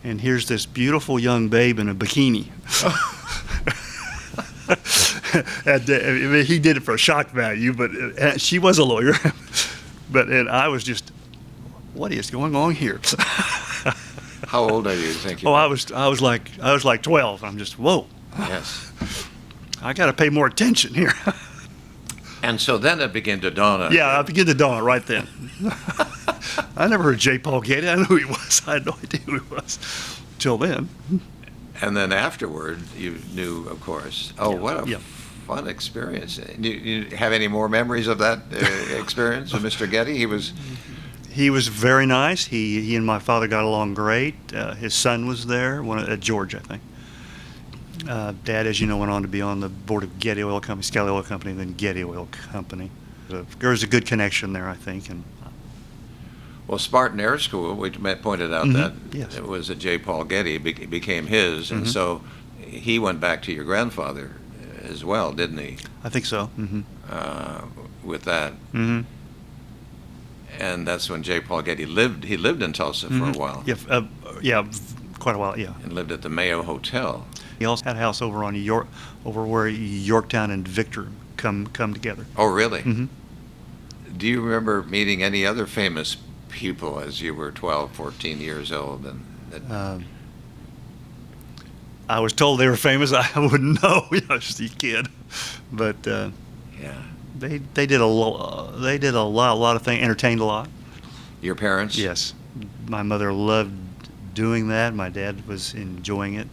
and here's this beautiful young babe in a bikini. And, he did it for shock value, but she was a lawyer. And I was just, what is going on here? How old are you, think you? Oh, I was like 12. I'm just, whoa. Yes. I got to pay more attention here. And so then it began to dawn on Yeah, I you. began to dawn right then. I never heard J. Paul Getty. I knew who he was. I had no idea who he was till then. And then afterward, you knew, of course. Oh, Yeah. what a Yeah. fun experience. You have any more memories of that experience with Mr. Getty? He was very nice. He and my father got along great. His son was there, George, I think. Dad, as you know, went on to be on the board of Getty Oil Company, Skelly Oil Company, and then Getty Oil Company. There was a good connection there, I think. And Well, Spartan Air School, we pointed out Mhm. that Yes. it was a J. Paul Getty, became his, and Mhm. so he went back to your grandfather as well, didn't he, I think so. Mm-hmm. with that? Mm-hmm. And that's when J. Paul Getty lived. He lived in Tulsa for a while. Yeah, quite a while, yeah. and lived at the Mayo Hotel. He also had a house over on over where Yorktown and Victor come together. Oh, really? Mm-hmm. Do you remember meeting any other famous people as you were 12, 14 years old? I was told they were famous. I wouldn't know. I was just a kid, but Yeah. they did a lot of things. Entertained a lot. Your parents? Yes, my mother loved doing that. My dad was enjoying it.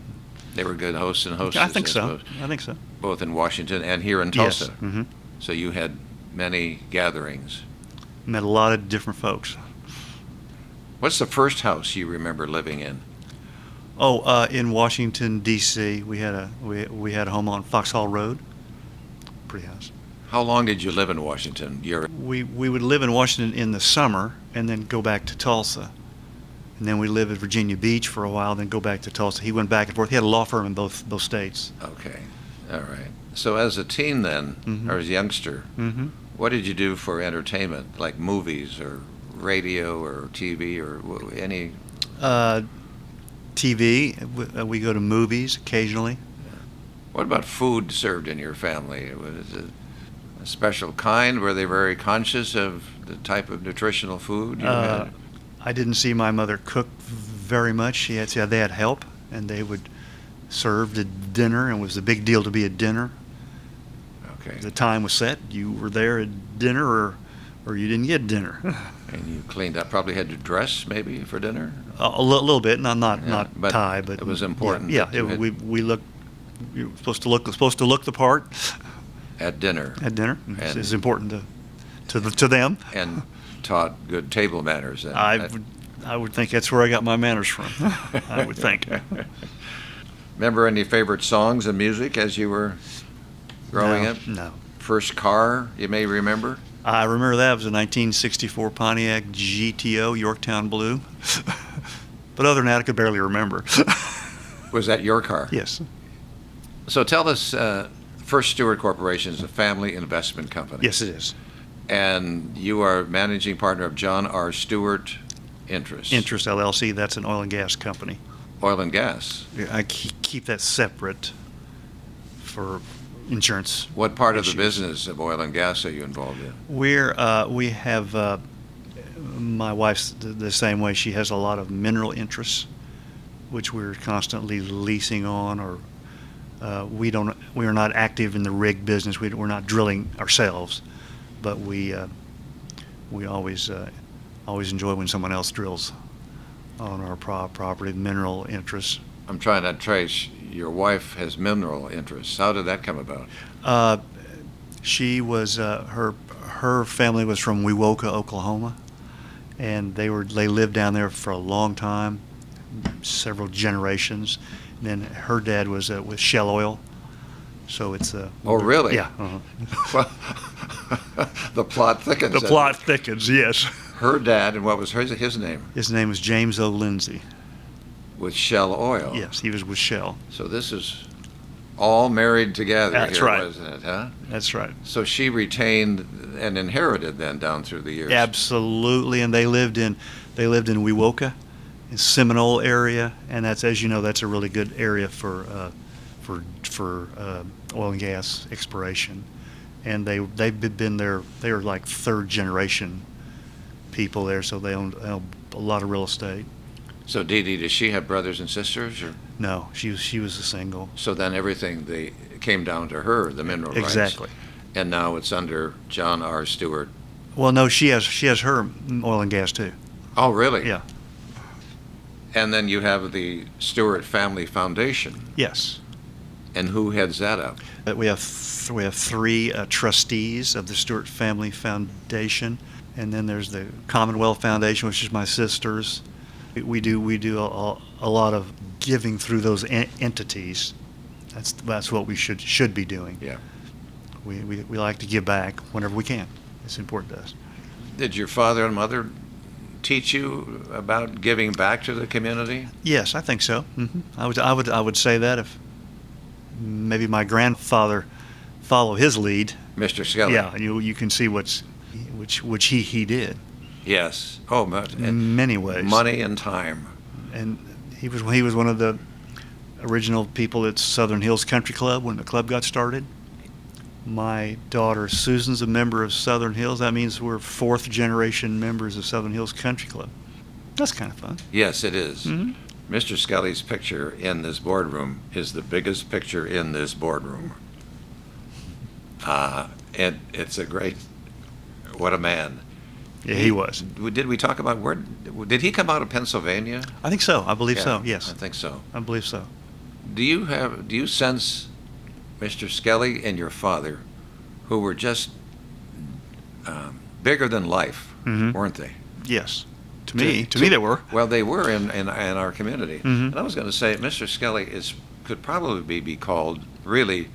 They were good hosts and hostesses. I think so. Suppose, I think so. both in Washington and here in Tulsa. Yes. Mm-hmm. So you had many gatherings. Met a lot of different folks. What's the first house you remember living in? Oh, in Washington D.C., we had a home on Foxhall Road. Pretty house. How long did you live in Washington? We would live in Washington in the summer and then go back to Tulsa. And then we lived at Virginia Beach for a while, then go back to Tulsa. He went back and forth. He had a law firm in both states. Okay. All right. So as a teen then, Mm-hmm. or as a youngster, Mm-hmm. what did you do for entertainment, like movies or radio or TV or any? TV. We go to movies occasionally. What about food served in your family? Was it a special kind? Were they very conscious of the type of nutritional food you had? I didn't see my mother cook very much. They had help, and they would serve the dinner, and it was a big deal to be at dinner. Okay. The time was set. You were there at dinner, or you didn't get dinner. And you cleaned up, probably had to dress maybe for dinner? A little bit, not But tie, but it was important. Yeah, that you had- we looked. You were supposed to look the part at dinner. at dinner. And- It's important to them. And taught good table manners. Then. I would think that's where I got my manners from. I would think. Remember any favorite songs and music as you were growing up? No. First car you may remember? I remember that. It was a 1964 Pontiac GTO Yorktown Blue. But other than that, I could barely remember. Was that your car? Yes. So tell us, First Stuart Corporation is a family investment company. Yes, it is. And you are managing partner of Jon R. Stuart Interests. Interest LLC, that's an oil and gas company. Oil and gas. I keep that separate for insurance. What part of the issues. business of oil and gas are you involved in? We have, my wife's the same way. She has a lot of mineral interests, which we're constantly leasing on, or we are not active in the rig business. We're not drilling ourselves, but we always enjoy when someone else drills on our property, mineral interests. I'm trying to trace, your wife has mineral interests. How did that come about? She was her family was from Wewoka, Oklahoma, and they lived down there for a long time, several generations. And then her dad was with Shell Oil, so it's Oh, really? Yeah. Well, the plot thickens. The plot thickens. Yes. Her dad, and what was his name? His name was James O. Lindsay. With Shell Oil. Yes, he was with Shell. So this is all married together. That's here, right. Wasn't it? Huh? That's right. So she retained and inherited then down through the years. Absolutely, and they lived in Wewoka, in Seminole area, and that's, as you know, that's a really good area for oil and gas exploration. And they've been there. They were like third generation people there, so they owned a lot of real estate. So Dee Dee, does she have brothers and sisters? Or? No, she was a single. So then everything came down to her, the mineral rights. Exactly. And now it's under Jon R. Stuart. Well, no, she has her oil and gas too. Oh, really? Yeah. And then you have the Stuart Family Foundation. Yes. And who heads that up? We have three trustees of the Stuart Family Foundation, and then there's the Commonwealth Foundation, which is my sister's. We do a lot of giving through those entities. That's what we should be doing. Yeah. We like to give back whenever we can. It's important to us. Did your father and mother teach you about giving back to the community? Yes, I think so. Mm-hmm. I would say that if maybe my grandfather followed his lead. Mr. Skelly. Yeah, you can see which he did. Yes. Oh, but In many ways. money and time. And He was one of the original people at Southern Hills Country Club when the club got started. My daughter Susan's a member of Southern Hills. That means we're fourth generation members of Southern Hills Country Club. That's kind of fun. Yes, it is. Mhm. Mr. Skelly's picture in this boardroom is the biggest picture in this boardroom. It's a great, what a man. Yeah, he was. Did we talk about where, did he come out of Pennsylvania? I think so. I believe so. Yeah, Yes, I think so. I believe so. Do you sense Mr. Skelly and your father, who were just bigger than life, Mhm. weren't they? Yes. To me, they were. Well, they were in our community. Mhm. And I was going to say, Mr. Skelly could probably be called really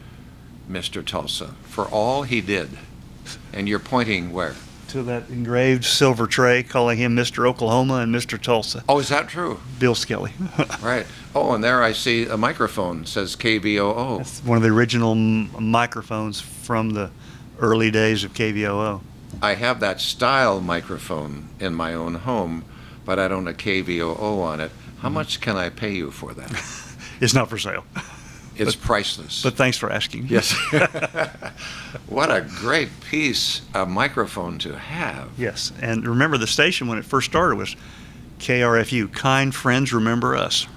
Mr. Tulsa for all he did. And you're pointing where? To that engraved silver tray calling him Mr. Oklahoma and Mr. Tulsa. Oh, is that true? Bill Skelly. Right. Oh, and there I see a microphone says KVOO. That's one of the original microphones from the early days of KVOO. I have that style microphone in my own home, but I don't have KVOO on it. How much can I pay you for that? It's not for sale. It's priceless. But thanks for asking. Yes. What a great piece of microphone to have. Yes. And remember, the station when it first started was KRFU, Kind Friends Remember Us.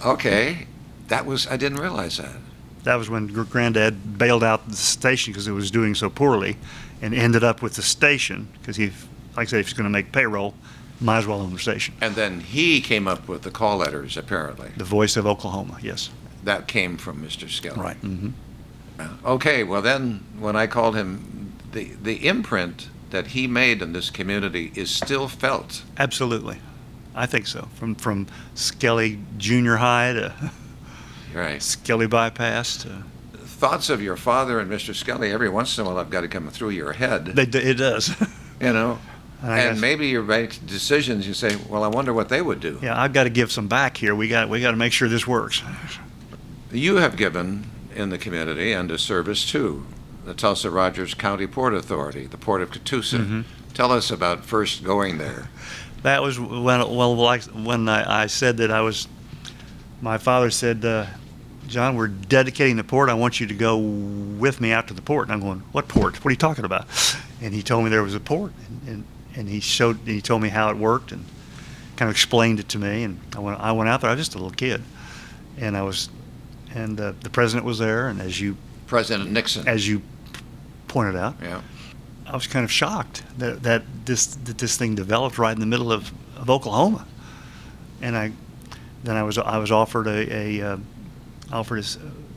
Okay. I didn't realize that. That was when Granddad bailed out the station because it was doing so poorly and ended up with the station because like I said, if he's going to make payroll, might as well own the station. And then he came up with the call letters, apparently. The voice of Oklahoma, yes. That came from Mr. Skelly. Right. Mm-hmm. Okay, well then, when I called him, the imprint that he made in this community is still felt. Absolutely. I think so. From Skelly Junior High to Right. Skelly Bypass to... Thoughts of your father and Mr. Skelly, every once in a while I've got to come through your head, It does. you know, I and guess- maybe you make decisions, you say, well, I wonder what they would do. Yeah, I've got to give some back here. We got to make sure this works. You have given in the community and a service to the Tulsa Rogers County Port Authority, the Port of Tulsa. Mm-hmm. Tell us about first going there. That was when I said that my father said, John, we're dedicating the port. I want you to go with me out to the port. And I'm going, what port? What are you talking about? And he told me there was a port, and he told me how it worked and kind of explained it to me. And I went out there. I was just a little kid, and the president was there. And President Nixon. as you pointed out, Yeah. I was kind of shocked that this thing developed right in the middle of Oklahoma, and then I was offered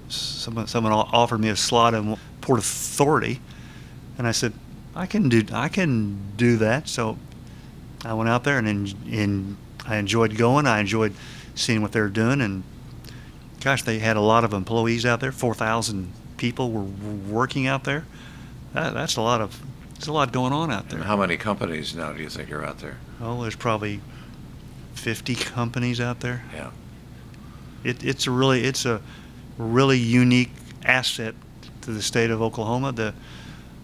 someone offered me a slot in Port Authority, and I said I can do that. So I went out there and I enjoyed going. I enjoyed seeing what they were doing, and gosh, they had a lot of employees out there. 4,000 people were working out there. There's a lot going on out there. And how many companies now do you think are out there? Oh, there's probably 50 companies out there. Yeah. It's a really unique asset to the state of Oklahoma.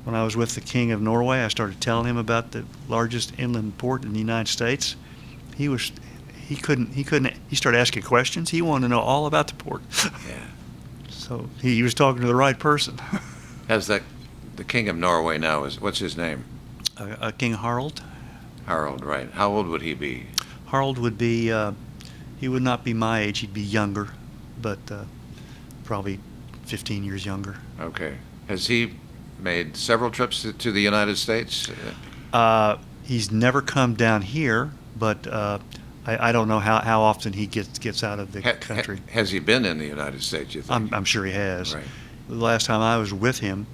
When I was with the King of Norway, I started telling him about the largest inland port in the United States. He started asking questions. He wanted to know all about the port. Yeah. So he was talking to the right person. Has the King of Norway now, what's his name? King Harald. Harold, right. How old would he be? Harald would be, he would not be my age. He'd be younger, but probably 15 years younger. Okay. Has he made several trips to the United States? He's never come down here, but I don't know how often he gets out of the country. Has he been in the United States, you think? I'm sure he has. Right. The last time I was with him,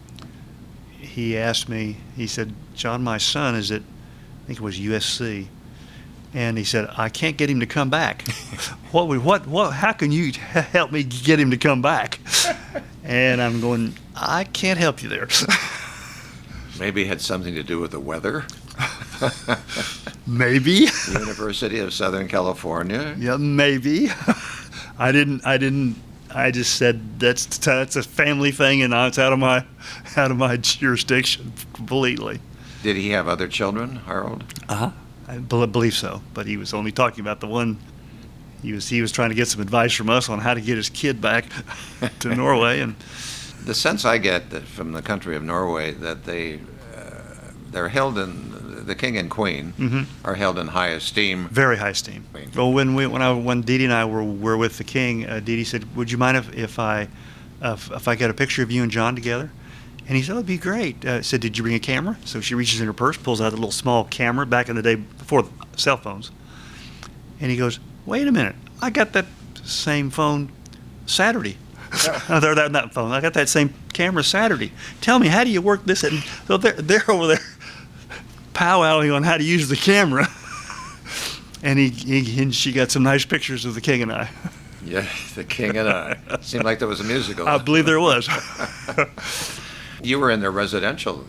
he asked me, he said, John, my son is at, I think it was USC, and he said, I can't get him to come back. How can you help me get him to come back? And I'm going, I can't help you there. Maybe it had something to do with the weather. Maybe. University of Southern California. Yeah, maybe. I didn't. I just said that's a family thing, and it's out of my jurisdiction completely. Did he have other children, Harold? I believe so, but he was only talking about the one. he was trying to get some advice from us on how to get his kid back to Norway. And The sense I get that from the country of Norway that they're held in, the king and queen are held in high esteem. very high esteem. Well, when Dee Dee and I were with the king, Dee Dee said, "Would you mind if I get a picture of you and John together?" And he said, "That'd be great." Said, "Did you bring a camera?" So she reaches in her purse, pulls out a little small camera back in the day before cell phones. And he goes, "Wait a minute, I got that same phone Saturday." Not phone. I got that same camera Saturday. Tell me, how do you work this? And so they're over there powwowing on how to use the camera. And she got some nice pictures of the king and I. Yeah, the king and I. Seemed like there was a musical. I believe there was. You were in the residential,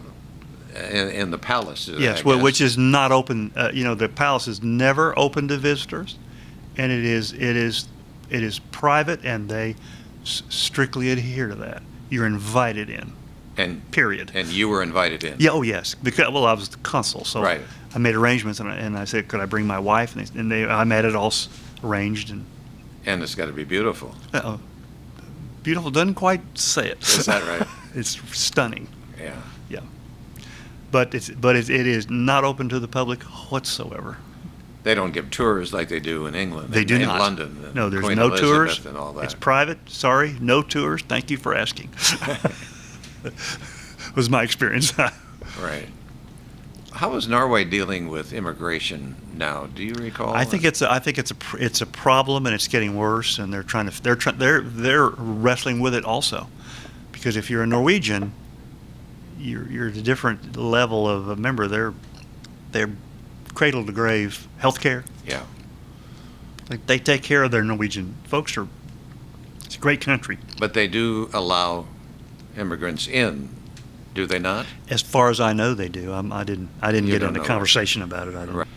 in the palace. Yes, well, which is not open. The palace is never open to visitors, and it is private, and they strictly adhere to that. You're invited in. And period. And you were invited in. Yeah. Oh, yes. Because I was the consul, so right. I made arrangements, and I said, could I bring my wife? And I had it all arranged, and it's got to be beautiful. Beautiful doesn't quite say it. Is that right? It's stunning. Yeah. Yeah. But it is not open to the public whatsoever. They don't give tours like they do in England. They do in not. London. No, there's Queen no Elizabeth tours. and all that. It's private. Sorry, no tours. Thank you for asking. Was my experience. Right. How is Norway dealing with immigration now? Do you recall? I think it's a problem, and it's getting worse, and they're wrestling with it also, because if you're a Norwegian, you're at a different level of a member. They're cradle to grave healthcare. Yeah. Like, they take care of their Norwegian folks. It's a great country. But they do allow immigrants in, do they not? As far as I know, they do. I didn't You get don't into know. conversation about it. I didn't. Right.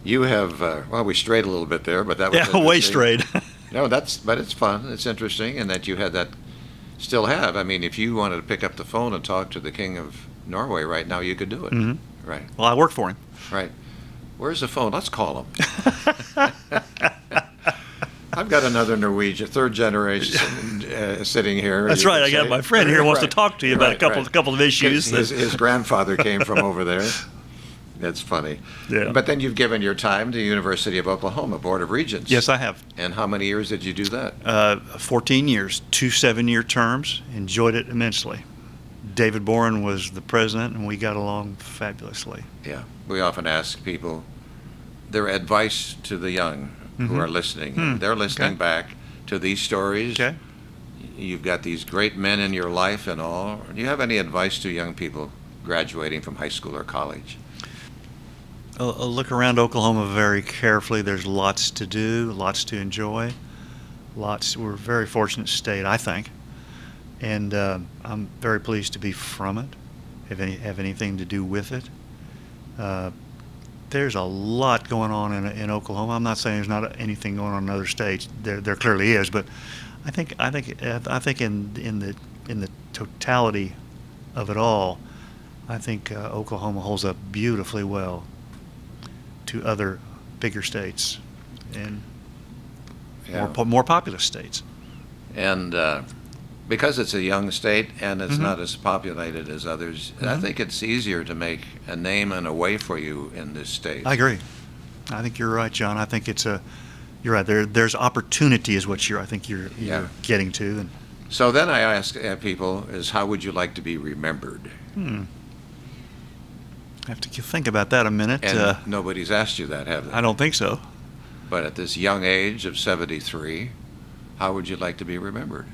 You have we strayed a little bit there, but that was Yeah, way interesting. strayed. No, but it's fun. It's interesting, and that you had that. Still have. I mean, if you wanted to pick up the phone and talk to the King of Norway right now, you could do it. Mm-hmm. Right. Well, I work for him. Right. Where's the phone? Let's call him. I've got another Norwegian, third generation, sitting here. That's you right. could I got say. my friend here who wants to Right. talk to you about Right, a couple of issues. His grandfather came from over there. That's funny. Yeah. But then you've given your time to the University of Oklahoma, Board of Regents. Yes, I have. And how many years did you do that? 14 years, 2 7-year terms. Enjoyed it immensely. David Boren was the president, and we got along fabulously. Yeah. We often ask people their advice to the young who are listening. They're listening Okay. back to these stories. Okay. You've got these great men in your life and all. Do you have any advice to young people graduating from high school or college? Look around Oklahoma very carefully. There's lots to do, lots to enjoy. We're a very fortunate state, I think. And I'm very pleased to be from it, have anything to do with it. There's a lot going on in Oklahoma. I'm not saying there's not anything going on in other states. There clearly is, but I think in the totality of it all, I think Oklahoma holds up beautifully well to other bigger states and more populous states. And because it's a young state and it's not as populated as others, I think it's easier to make a name and a way for you in this state. I agree. I think you're right, John. I think you're right. There's opportunity is what you're Yeah. getting to. And So then I ask people is how would you like to be remembered? I have to think about that a minute. And nobody's asked you that, have they? I don't think so. But at this young age of 73, how would you like to be remembered?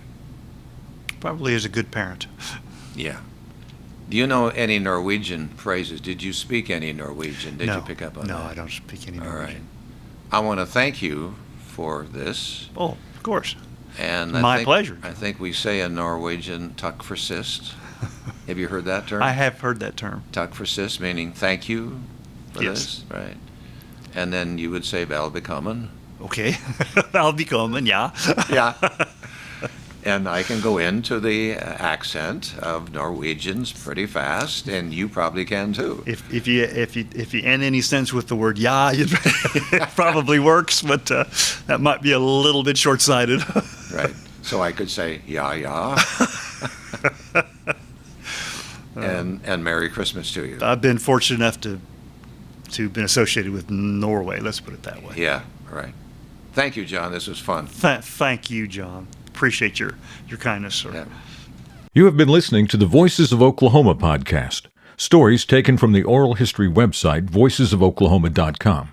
Probably as a good parent. Yeah. Do you know any Norwegian phrases? Did you speak any Norwegian? Did No. you pick up on that? No, I don't speak any All right. Norwegian. I want to thank you for this. Oh, of course. And My pleasure. I think we say in Norwegian, "takk for sist." Have you heard that term? I have heard that term. "Takk for sist," meaning thank you for Yes. this, right? And then you would say "vel bekomen." Okay. I'll be coming, yeah. Yeah. And I can go into the accent of Norwegians pretty fast, and you probably can too. If you end any sentence with the word "ja," it probably works, but that might be a little bit short-sighted. Right. So I could say "ja, ja," and Merry Christmas to you. I've been fortunate enough to been associated with Norway. Let's put it that way. Yeah. Right. Thank you, Jon. This was fun. Thank you, Jon. Appreciate your kindness, sir. Yeah. You have been listening to the Voices of Oklahoma podcast, stories taken from the oral history website voicesofoklahoma.com.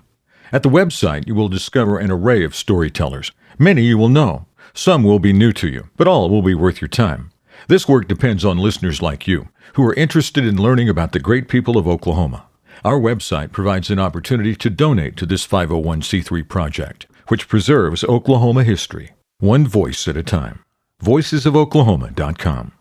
At the website, you will discover an array of storytellers. Many you will know. Some will be new to you, but all will be worth your time. This work depends on listeners like you, who are interested in learning about the great people of Oklahoma. Our website provides an opportunity to donate to this 501c3 project, which preserves Oklahoma history, one voice at a time. voicesofoklahoma.com